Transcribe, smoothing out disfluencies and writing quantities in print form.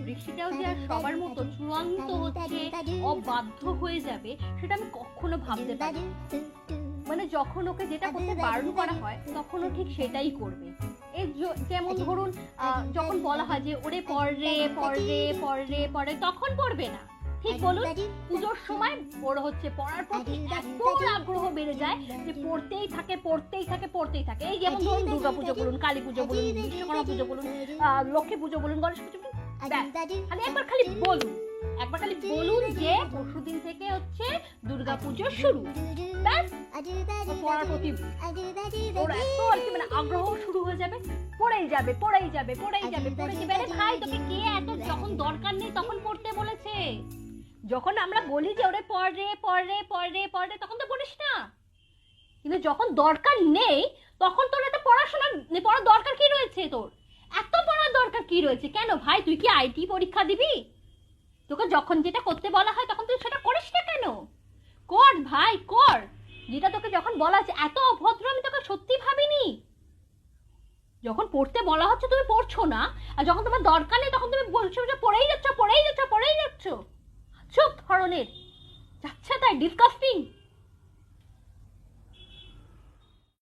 বৃষ্টিটাও যে আর সবার মতো চূড়ান্ত হচ্ছে অবাধ্য হয়ে যাবে সেটা আমি কখনো ভাবতে পারি। মানে যখন ওকে যেটা করতে বারণ করা হয় তখন ও ঠিক সেটাই করবে। এই যেমন ধরুন যখন বলা হয় যে ওরে পড়রে পড়রে পড়রে পড়ে, তখন পড়বে না। ঠিক বলুন, পুজোর সময় ওর হচ্ছে পড়ার প্রতি এত আগ্রহ বেড়ে যায় যে পড়তেই থাকে পড়তেই থাকে পড়তেই থাকে। এই যেমন ধরুন দুর্গাপুজো বলুন, কালী পুজো বলুন, বিশ্বকর্মা পুজো বলুন, লক্ষ্মী পুজো বলুন, গণেশ পুজো বলুন, খালি একবার খালি বলুন, একবার খালি বলুন যে পরশুদিন থেকে হচ্ছে দুর্গাপুজো শুরু, ব্যাস পড়ার প্রতি ওর এত আর কি মানে আগ্রহ শুরু হয়ে যাবে, পড়েই যাবে পড়েই যাবে পড়েই যাবে পড়ে যাবে। আরে ভাই, তোকে কে এত যখন দরকার নেই তখন পড়তে বলেছে? যখন আমরা বলি যে ওরে পড়ে পড়ে পড়ে পড়ে তখন তো পড়িস না, কিন্তু যখন দরকার নেই তখন তোর এত পড়াশোনা পড়ার দরকার কি রয়েছে? তোর এত পড়ার দরকার কি রয়েছে? কেন ভাই, তুই কি আইটি পরীক্ষা দিবি? তোকে যখন যেটা করতে বলা হয় তখন তুই সেটা করিস না কেন? কর ভাই কর, যেটা তোকে যখন বলা হচ্ছে। এত অভদ্র আমি তোকে সত্যি ভাবিনি। যখন পড়তে বলা হচ্ছে তুমি পড়ছো না, আর যখন তোমার দরকার নেই তখন তুমি বলছো যে পড়েই যাচ্ছ পড়েই যাচ্ছ পড়েই যাচ্ছ। চুপ ধরনের যাচ্ছে তাই ডিসকাস্টিং।